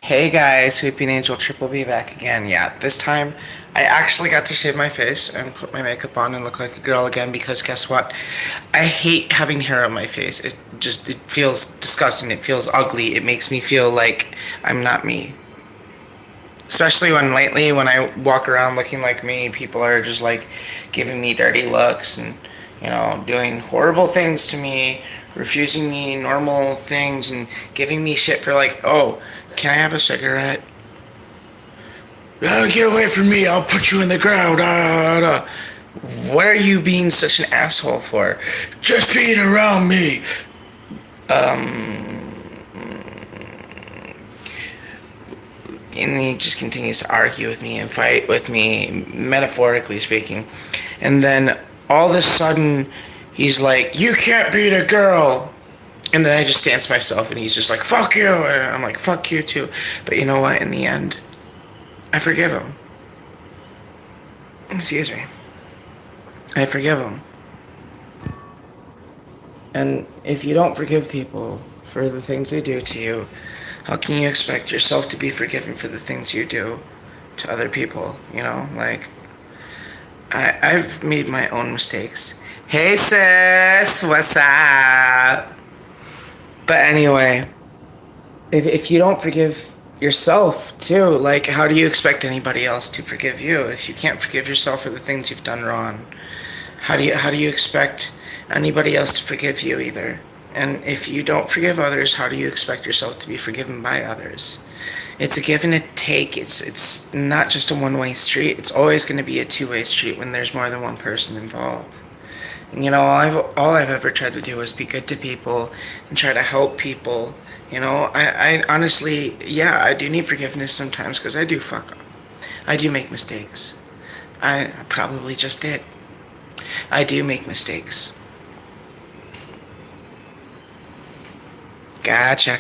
Hey guys, Sweeping Angel Triple B back again. Yeah, this time I actually got to shave my face and put my makeup on and look like a girl again because guess what? I hate having hair on my face. It feels disgusting. It feels ugly. It makes me feel like I'm not me. Especially when lately when I walk around looking like me, people are just like giving me dirty looks and doing horrible things to me, refusing me normal things and giving me shit for like, "Oh, can I have a cigarette?" Get away from me, I'll put you in the ground. What are you being such an asshole for? Just being around me. And he just continues to argue with me and fight with me, metaphorically speaking. And then all of a sudden, he's like, "You can't beat a girl." And then I just stance myself, and he's just like, "Fuck you." And I'm like, "Fuck you too." But you know what? In the end, I forgive him. Excuse me. I forgive him. And if you don't forgive people for the things they do to you, how can you expect yourself to be forgiven for the things you do to other people? I've made my own mistakes. Hey sis, what's up? But anyway, if you don't forgive yourself too, like how do you expect anybody else to forgive you if you can't forgive yourself for the things you've done wrong? How do you expect anybody else to forgive you either? And if you don't forgive others, how do you expect yourself to be forgiven by others? It's a give and a take. It's not just a one-way street. It's always going to be a two-way street when there's more than one person involved. And all I've ever tried to do is be good to people and try to help people. I honestly, yeah, I do need forgiveness sometimes because I do fuck up. I do make mistakes. I probably just did. I do make mistakes. Gotcha.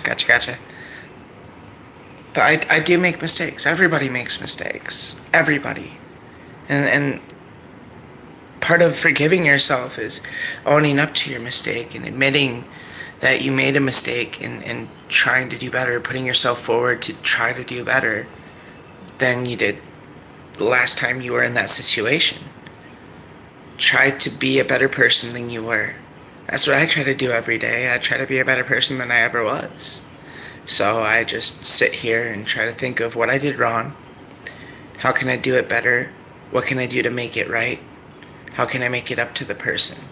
But I do make mistakes. Everybody makes mistakes. Everybody. And part of forgiving yourself is owning up to your mistake and admitting that you made a mistake and trying to do better, putting yourself forward to try to do better than you did the last time you were in that situation. Try to be a better person than you were. That's what I try to do every day. I try to be a better person than I ever was. So I just sit here and try to think of what I did wrong. How can I do it better? What can I do to make it right? How can I make it up to the person?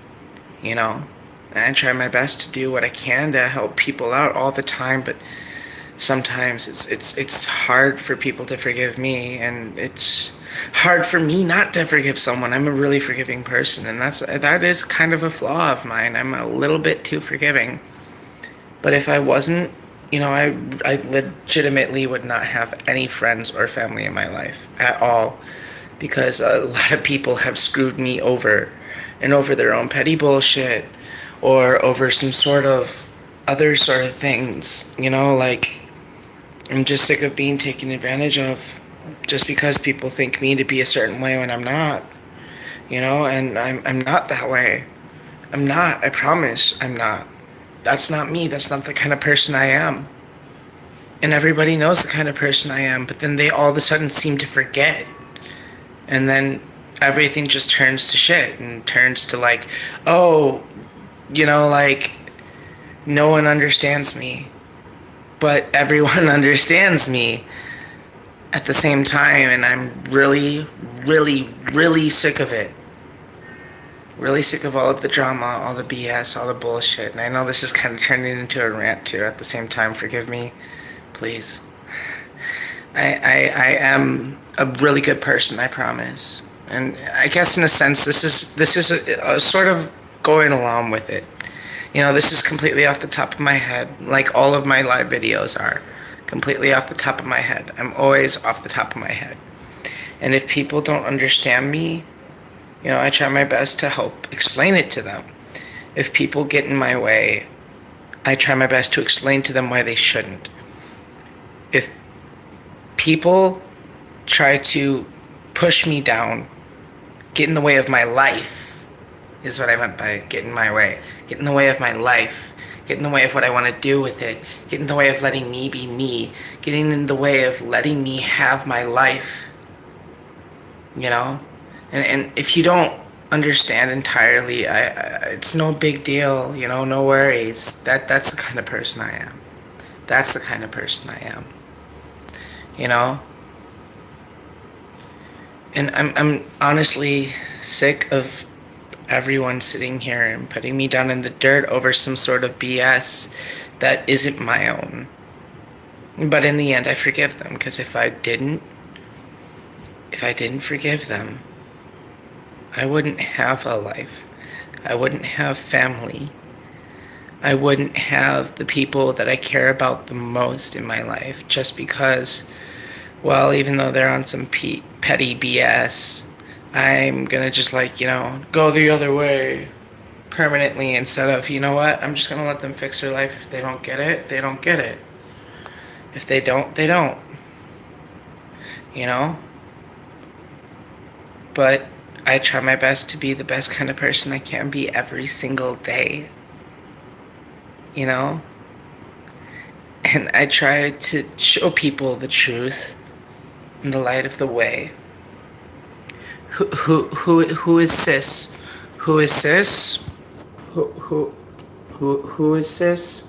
You know? And I try my best to do what I can to help people out all the time, but sometimes it's hard for people to forgive me, and it's hard for me not to forgive someone. I'm a really forgiving person, and that is kind of a flaw of mine. I'm a little bit too forgiving. But if I wasn't, I legitimately would not have any friends or family in my life at all because a lot of people have screwed me over and over their own petty bullshit or over some sort of other sort of things, like I'm just sick of being taken advantage of just because people think me to be a certain way when I'm not, and I'm not that way. I'm not, I promise I'm not. That's not me. That's not the kind of person I am. And everybody knows the kind of person I am, but then they all of a sudden seem to forget. And then everything just turns to shit and turns to like, oh, like no one understands me, but everyone understands me at the same time. And I'm really, really, really sick of it. Really sick of all of the drama, all the BS, all the bullshit. And I know this is kind of turning into a rant too at the same time. Forgive me, please. I am a really good person, I promise. And I guess in a sense, this is a sort of going along with it. This is completely off the top of my head, like all of my live videos are. Completely off the top of my head. I'm always off the top of my head. And if people don't understand me, I try my best to help explain it to them. If people get in my way, I try my best to explain to them why they shouldn't. If people try to push me down, get in the way of my life, is what I meant by get in my way. Get in the way of my life, get in the way of what I want to do with it, get in the way of letting me be me, getting in the way of letting me have my life, you know? And if you don't understand entirely, it's no big deal, you know, no worries. That's the kind of person I am. That's the kind of person I am, you know? And I'm honestly sick of everyone sitting here and putting me down in the dirt over some sort of BS that isn't my own. But in the end, I forgive them, because if I didn't forgive them, I wouldn't have a life. I wouldn't have family. I wouldn't have the people that I care about the most in my life, just because, well, even though they're on some petty BS, I'm gonna just, like, you know, go the other way permanently, instead of, you know what, I'm just gonna let them fix their life. If they don't get it, they don't get it. If they don't, they don't. You know? But I try my best to be the best kind of person I can be every single day. You know? And I try to show people the truth in the light of the way. Who is sis? Who is sis? Who is sis?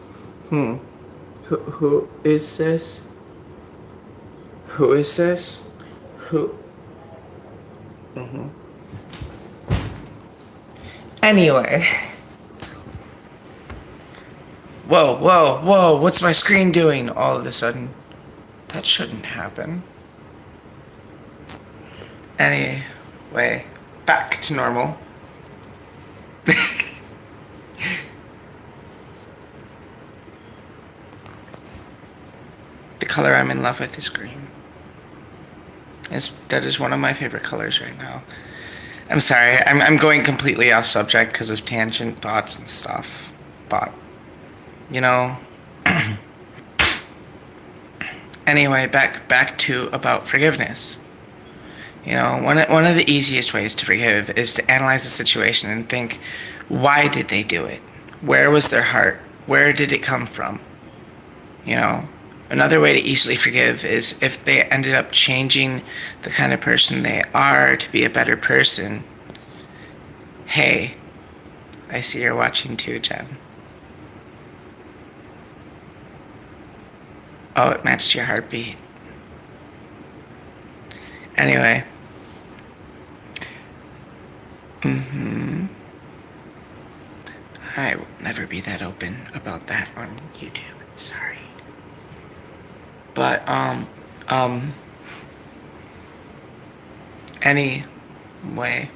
Who is this? Who is this? Who? Anyway. Whoa, what's my screen doing all of a sudden? That shouldn't happen. Anyway, back to normal. The color I'm in love with is green. That is one of my favorite colors right now. I'm sorry, I'm going completely off subject because of tangent thoughts and stuff. But, you know. Anyway, back to about forgiveness. You know, one of the easiest ways to forgive is to analyze the situation and think, why did they do it? Where was their heart? Where did it come from? You know, another way to easily forgive is if they ended up changing the kind of person they are to be a better person. Hey, I see you're watching too, Jen. Oh, it matched your heartbeat. Anyway. I will never be that open about that on YouTube. Sorry. But, anyway.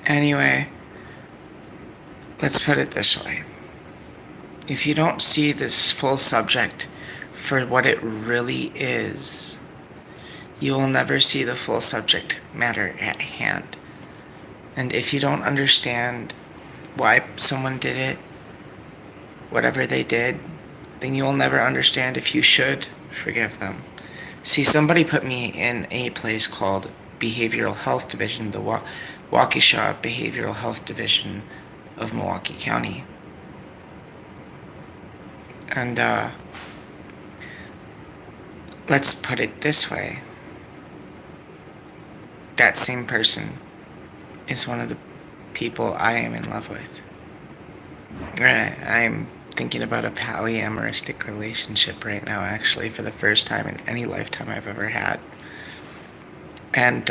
Anyway, let's put it this way. If you don't see this full subject for what it really is, you will never see the full subject matter at hand. And if you don't understand why someone did it, whatever they did, then you'll never understand if you should forgive them. See, somebody put me in a place called Behavioral Health Division, the Waukesha Behavioral Health Division of Milwaukee County. And, let's put it this way. That same person is one of the people I am in love with. I'm thinking about a polyamoristic relationship right now, actually, for the first time in any lifetime I've ever had. And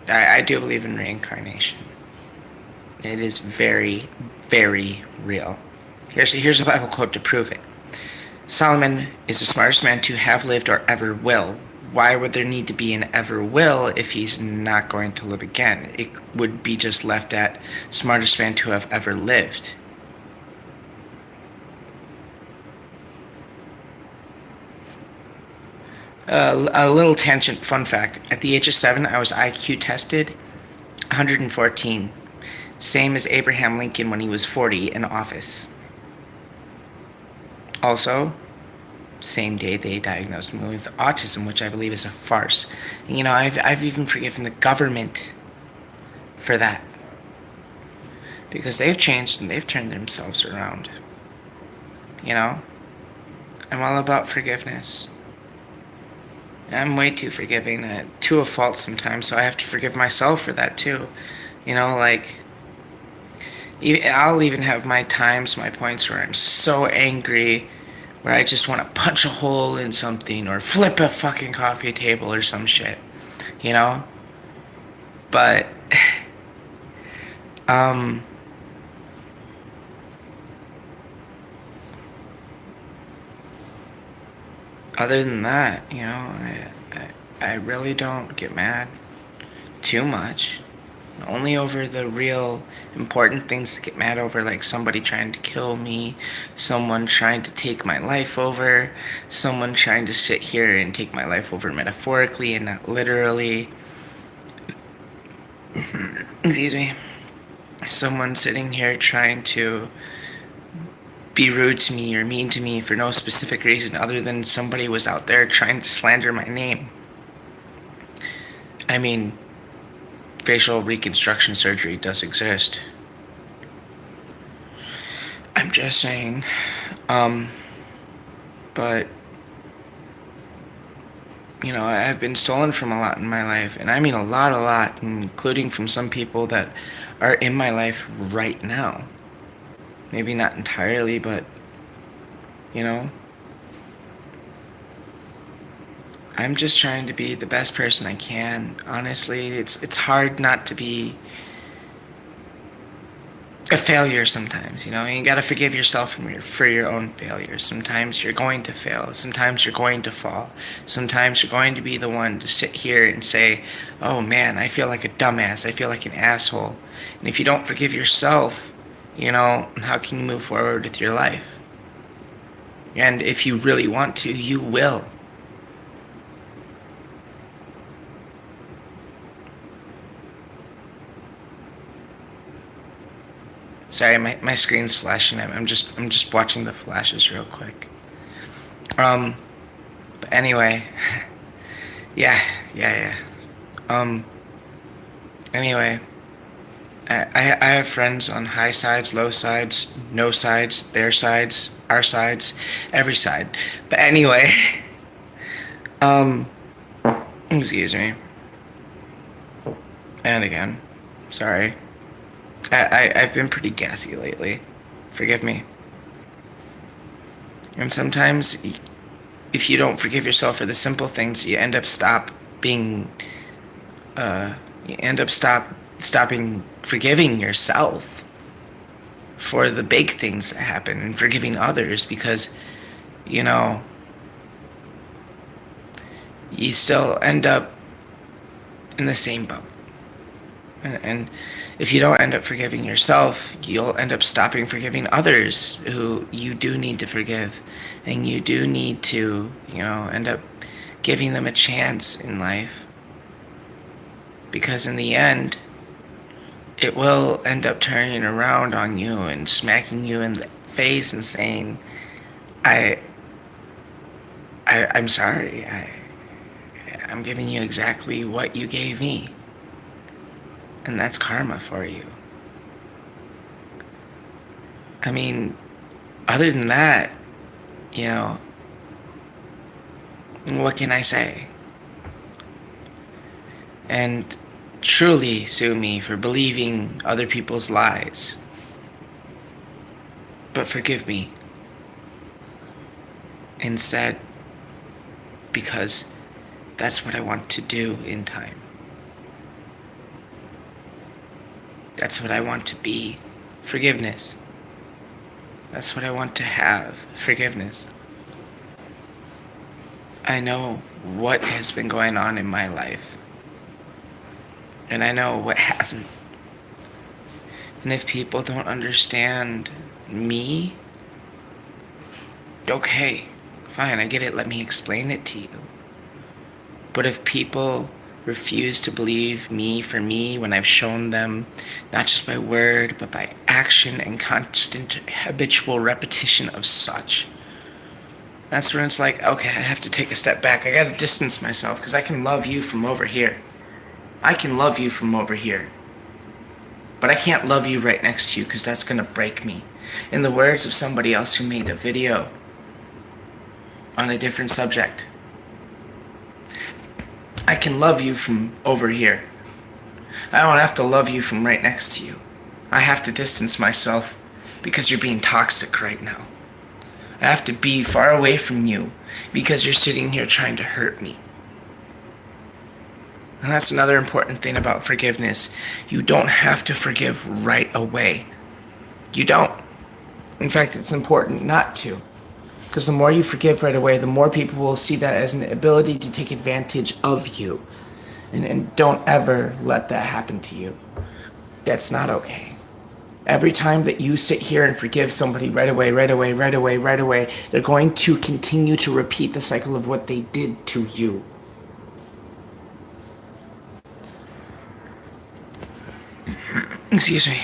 I do believe in reincarnation. It is very, very real. Here's a Bible quote to prove it. Solomon is the smartest man to have lived or ever will. Why would there need to be an ever will if he's not going to live again? It would be just left at smartest man to have ever lived. A little tangent fun fact. At the age of 7, I was IQ tested 114. Same as Abraham Lincoln when he was 40 in office. Also, same day they diagnosed me with autism, which I believe is a farce. You know, I've even forgiven the government for that because they've changed and they've turned themselves around. You know, I'm all about forgiveness. I'm way too forgiving, to a fault sometimes, so I have to forgive myself for that too. You know, like, I'll even have my times, my points where I'm so angry, where I just want to punch a hole in something or flip a fucking coffee table or some shit, you know? But, um, other than that, you know, I really don't get mad too much. Only over the real important things to get mad over, like somebody trying to kill me, someone trying to take my life over, someone trying to sit here and take my life over metaphorically and not literally. Excuse me. Someone sitting here trying to be rude to me or mean to me for no specific reason other than somebody was out there trying to slander my name. I mean, facial reconstruction surgery does exist. I'm just saying. Um, but, you know, I've been stolen from a lot in my life, and I mean a lot, including from some people that are in my life right now. Maybe not entirely, but, you know, I'm just trying to be the best person I can. Honestly, it's hard not to be a failure sometimes, you know. You gotta forgive yourself for your own failures. Sometimes you're going to fail. Sometimes you're going to fall. Sometimes you're going to be the one to sit here and say, "Oh man, I feel like a dumbass. I feel like an asshole." And if you don't forgive yourself, you know, how can you move forward with your life? And if you really want to, you will. Sorry, my screen's flashing. I'm just watching the flashes real quick. Um, but anyway, yeah, yeah. Um, anyway, I have friends on high sides, low sides, no sides, their sides, our sides, every side. But anyway, um, excuse me. And again, sorry. I've been pretty gassy lately. Forgive me. And sometimes, if you don't forgive yourself for the simple things, you end up being, you end up stopping forgiving yourself for the big things that happen and forgiving others because, you know, you still end up in the same boat. And if you don't end up forgiving yourself, you'll end up stopping forgiving others who you do need to forgive. And you do need to, you know, end up giving them a chance in life. Because in the end, it will end up turning around on you and smacking you in the face and saying, I, I'm sorry. I'm giving you exactly what you gave me. And that's karma for you. I mean, other than that, you know, what can I say? And truly sue me for believing other people's lies. But forgive me instead, because that's what I want to do in time. That's what I want to be. Forgiveness. That's what I want to have. Forgiveness. I know what has been going on in my life. And I know what hasn't. And if people don't understand me, okay, fine, I get it. Let me explain it to you. But if people refuse to believe me for me when I've shown them, not just by word, but by action and constant habitual repetition of such, That's when it's like, okay, I have to take a step back. I gotta distance myself because I can love you from over here. I can love you from over here. But I can't love you right next to you because that's gonna break me. In the words of somebody else who made a video on a different subject, I can love you from over here. I don't have to love you from right next to you. I have to distance myself because you're being toxic right now. I have to be far away from you because you're sitting here trying to hurt me. And that's another important thing about forgiveness. You don't have to forgive right away. You don't. In fact, it's important not to. Because the more you forgive right away, the more people will see that as an ability to take advantage of you. And don't ever let that happen to you. That's not okay. Every time that you sit here and forgive somebody right away, they're going to continue to repeat the cycle of what they did to you. Excuse me.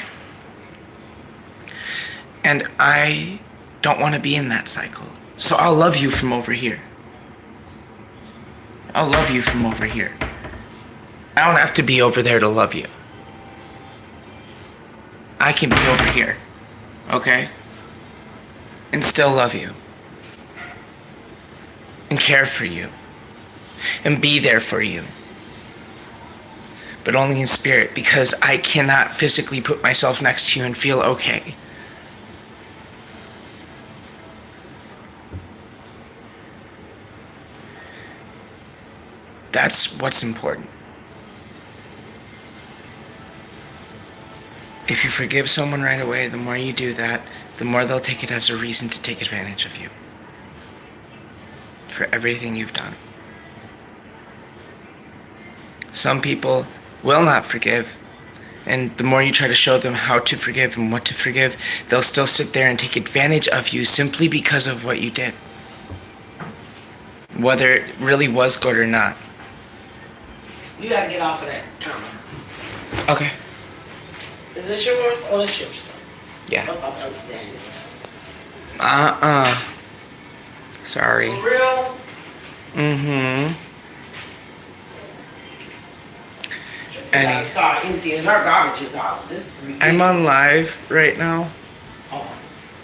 And I don't want to be in that cycle. So I'll love you from over here. I'll love you from over here. I don't have to be over there to love you. I can be over here. Okay? And still love you. And care for you. And be there for you. But only in spirit, because I cannot physically put myself next to you and feel okay. That's what's important. If you forgive someone right away, the more you do that, the more they'll take it as a reason to take advantage of you. For everything you've done. Some people will not forgive, and the more you try to show them how to forgive and what to forgive, they'll still sit there and take advantage of you simply because of what you did. Whether it really was good or not. You gotta get off of that camera. Okay. Is this yours or this yours? Yeah. I thought that was Daniel's. Sorry. For real? Mm-hmm. I gotta start emptying her garbage is out. I'm on live right now. Oh.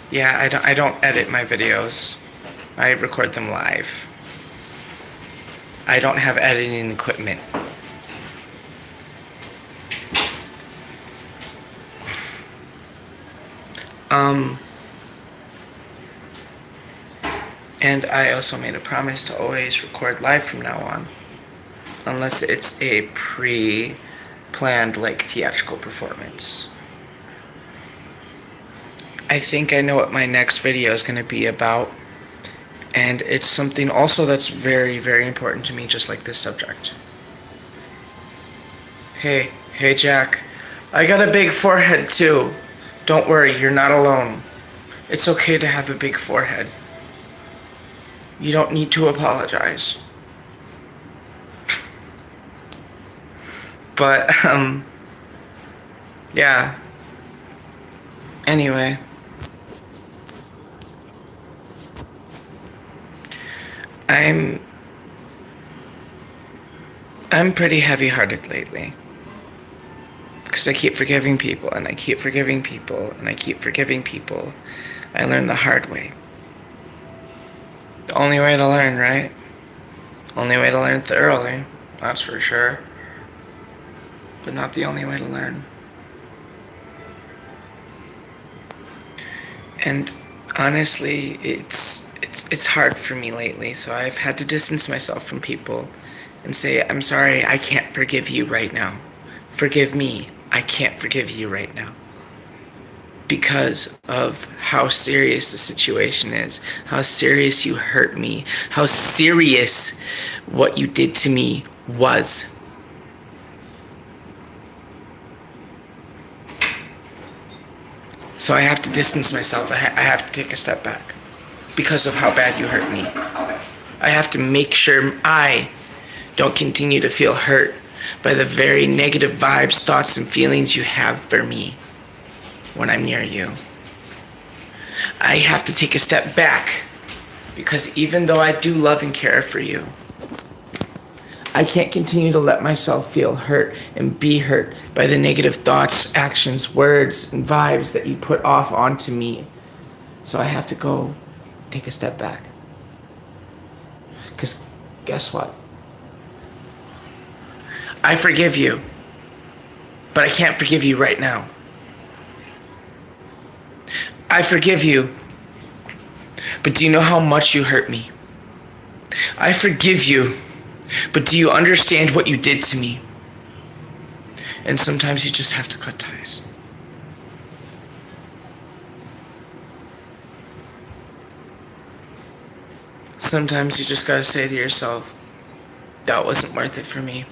Yeah, I don't edit my videos. I record them live. I don't have editing equipment. And I also made a promise to always record live from now on. Unless it's a pre-planned, like, theatrical performance. I think I know what my next video is going to be about. And it's something also that's very, very important to me, just like this subject. Hey Jack. I got a big forehead too. Don't worry, you're not alone. It's okay to have a big forehead. You don't need to apologize. But, yeah. Anyway. I'm pretty heavy-hearted lately. Because I keep forgiving people, and I keep forgiving people, and I keep forgiving people. I learned the hard way. The only way to learn, right? Only way to learn thoroughly, that's for sure. But not the only way to learn. And honestly, it's hard for me lately, so I've had to distance myself from people and say, I'm sorry, I can't forgive you right now. Forgive me, I can't forgive you right now. Because of how serious the situation is, how serious you hurt me, how serious what you did to me was. So I have to distance myself. I have to take a step back because of how bad you hurt me. I have to make sure I don't continue to feel hurt by the very negative vibes, thoughts, and feelings you have for me when I'm near you. I have to take a step back Because even though I do love and care for you, I can't continue to let myself feel hurt and be hurt by the negative thoughts, actions, words, and vibes that you put off onto me. So I have to go take a step back. Because guess what? I forgive you, but I can't forgive you right now. I forgive you, but do you know how much you hurt me? I forgive you, but do you understand what you did to me? And sometimes you just have to cut ties. Sometimes you just gotta say to yourself, that wasn't worth it for me.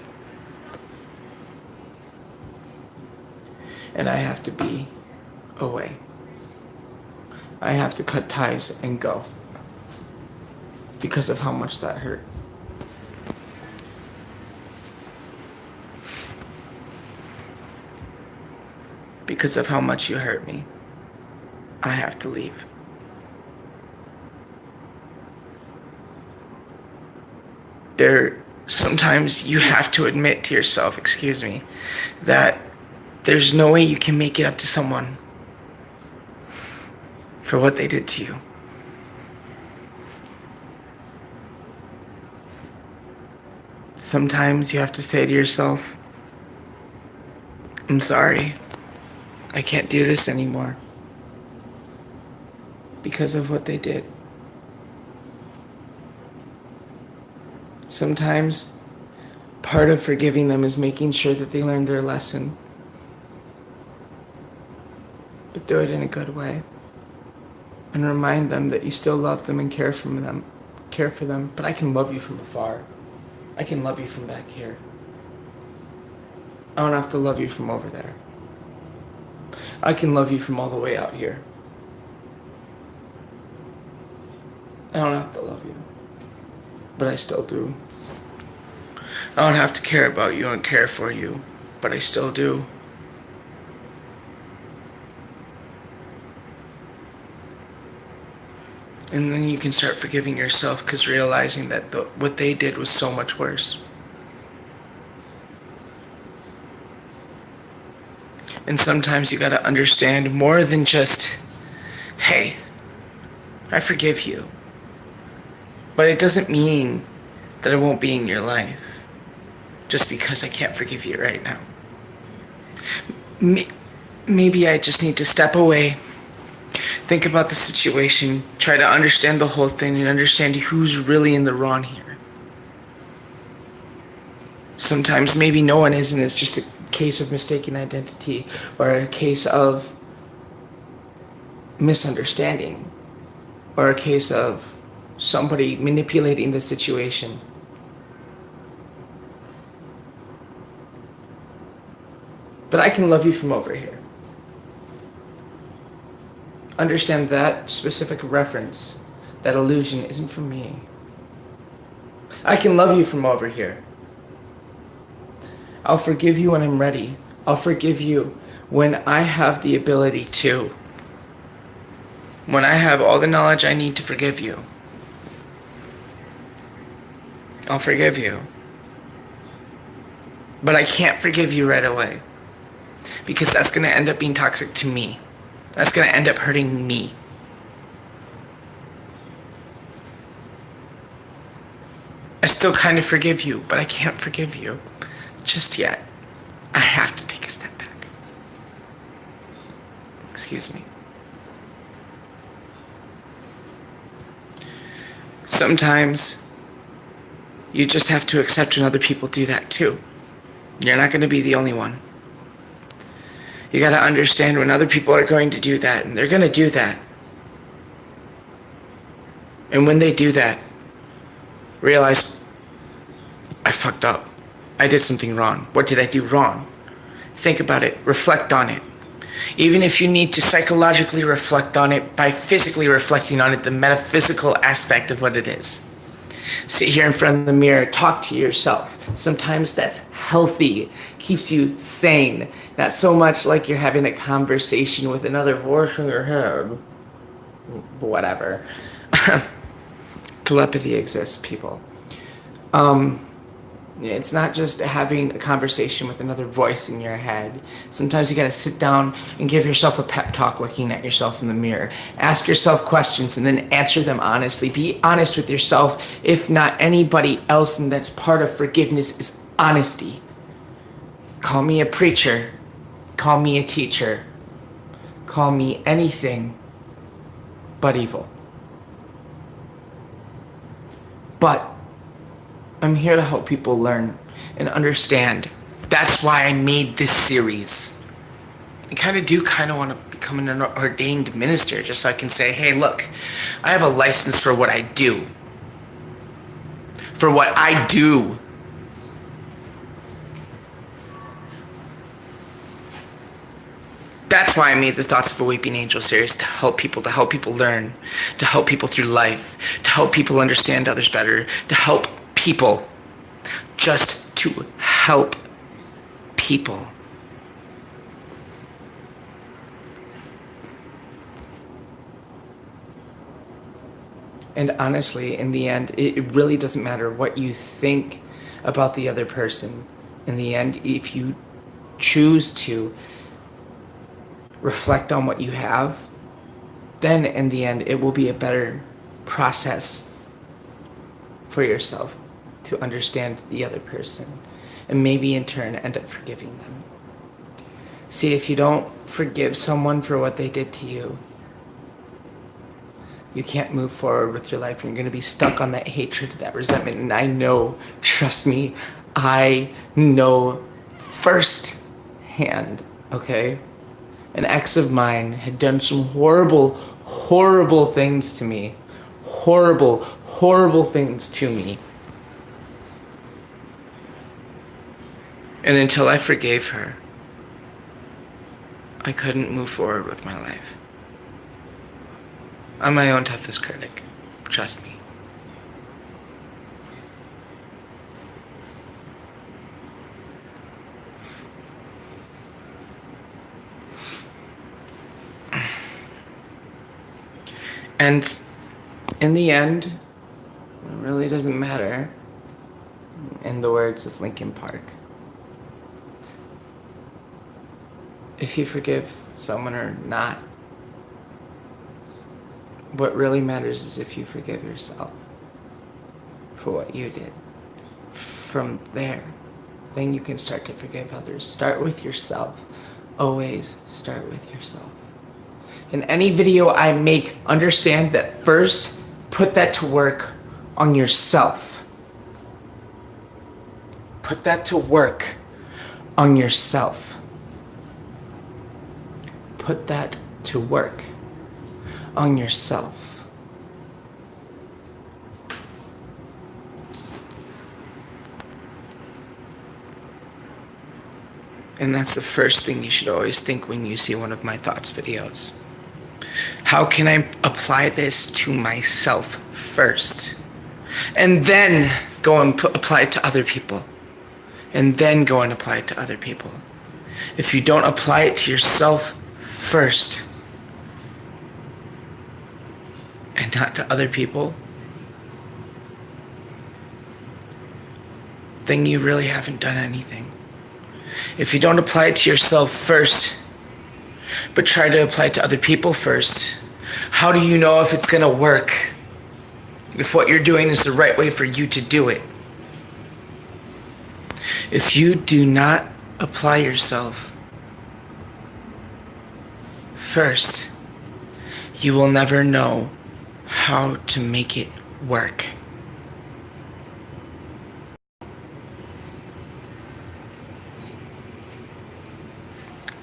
And I have to be away. I have to cut ties and go. Because of how much that hurt. Because of how much you hurt me, I have to leave. Sometimes you have to admit to yourself, that there's no way you can make it up to someone for what they did to you. Sometimes you have to say to yourself, I'm sorry. I can't do this anymore. Because of what they did. Sometimes part of forgiving them is making sure that they learn their lesson. But do it in a good way. And remind them that you still love them and care for them. But I can love you from afar. I can love you from back here. I don't have to love you from over there. I can love you from all the way out here. I don't have to love you. But I still do. I don't have to care about you and care for you. But I still do. And then you can start forgiving yourself because realizing that what they did was so much worse. And sometimes you gotta understand more than just, hey, I forgive you. But it doesn't mean that I won't be in your life just because I can't forgive you right now. Maybe I just need to step away, think about the situation, try to understand the whole thing and understand who's really in the wrong here. Sometimes maybe no one is, and it's just a case of mistaken identity or a case of misunderstanding or a case of somebody manipulating the situation. But I can love you from over here. Understand that specific reference, that illusion isn't for me. I can love you from over here. I'll forgive you when I'm ready. I'll forgive you when I have the ability to. When I have all the knowledge I need to forgive you. I'll forgive you. But I can't forgive you right away. Because that's going to end up being toxic to me. That's going to end up hurting me. I still kind of forgive you, but I can't forgive you just yet. I have to take a step back. Excuse me. Sometimes you just have to accept when other people do that too. You're not going to be the only one. You got to understand when other people are going to do that, and they're going to do that. And when they do that, realize, I fucked up. I did something wrong. What did I do wrong? Think about it. Reflect on it. Even if you need to psychologically reflect on it by physically reflecting on it, the metaphysical aspect of what it is. Sit here in front of the mirror, talk to yourself. Sometimes that's healthy, keeps you sane. Not so much like you're having a conversation with another voice in your head. Whatever. Telepathy exists, people. It's not just having a conversation with another voice in your head. Sometimes you gotta sit down and give yourself a pep talk looking at yourself in the mirror. Ask yourself questions and then answer them honestly. Be honest with yourself, if not anybody else, and that's part of forgiveness is honesty. Call me a preacher. Call me a teacher. Call me anything but evil. But I'm here to help people learn and understand. That's why I made this series. I kind of want to become an ordained minister just so I can say, hey, look, I have a license for what I do. For what I do. That's why I made the Thoughts of a Weeping Angel series, to help people learn, to help people through life, to help people understand others better, to help people, just to help people. And honestly, in the end, it really doesn't matter what you think about the other person. In the end, if you choose to reflect on what you have, then in the end, it will be a better process for yourself to understand the other person and maybe in turn end up forgiving them. See, if you don't forgive someone for what they did to you, you can't move forward with your life and you're going to be stuck on that hatred, that resentment. And I know, trust me, I know firsthand, okay? An ex of mine had done some horrible, horrible things to me. Horrible, horrible things to me. And until I forgave her, I couldn't move forward with my life. I'm my own toughest critic. Trust me. And in the end, it really doesn't matter, in the words of Linkin Park. If you forgive someone or not, what really matters is if you forgive yourself for what you did. From there, then you can start to forgive others. Start with yourself. Always start with yourself. In any video I make, understand that first, put that to work on yourself. Put that to work on yourself. Put that to work on yourself. And that's the first thing you should always think when you see one of my thoughts videos. How can I apply this to myself first? And then go and apply it to other people. And then go and apply it to other people. If you don't apply it to yourself first, and not to other people, then you really haven't done anything. If you don't apply it to yourself first, but try to apply it to other people first, how do you know if it's going to work? If what you're doing is the right way for you to do it? If you do not apply yourself first, you will never know how to make it work.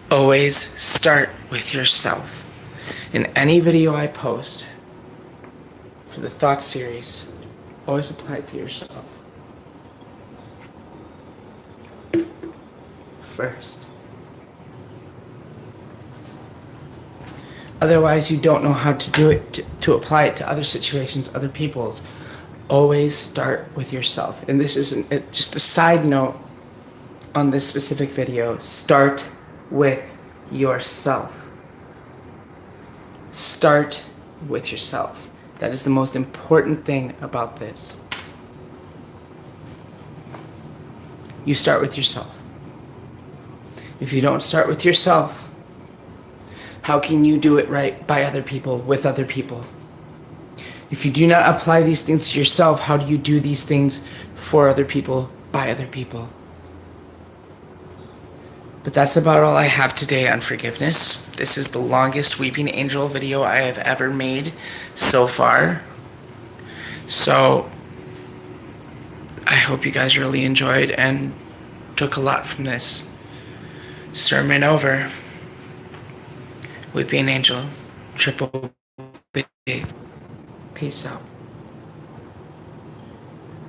Always start with yourself. In any video I post for the Thought series, always apply it to yourself first. Otherwise, you don't know how to do it, to apply it to other situations, other people's. Always start with yourself. And this isn't just a side note on this specific video. Start with yourself. Start with yourself. That is the most important thing about this. You start with yourself. If you don't start with yourself, how can you do it right by other people, with other people? If you do not apply these things to yourself, how do you do these things for other people, by other people? But that's about all I have today on forgiveness. This is the longest Weeping Angel video I have ever made so far. So I hope you guys really enjoyed and took a lot from this sermon over. Weeping Angel, triple B. Peace out.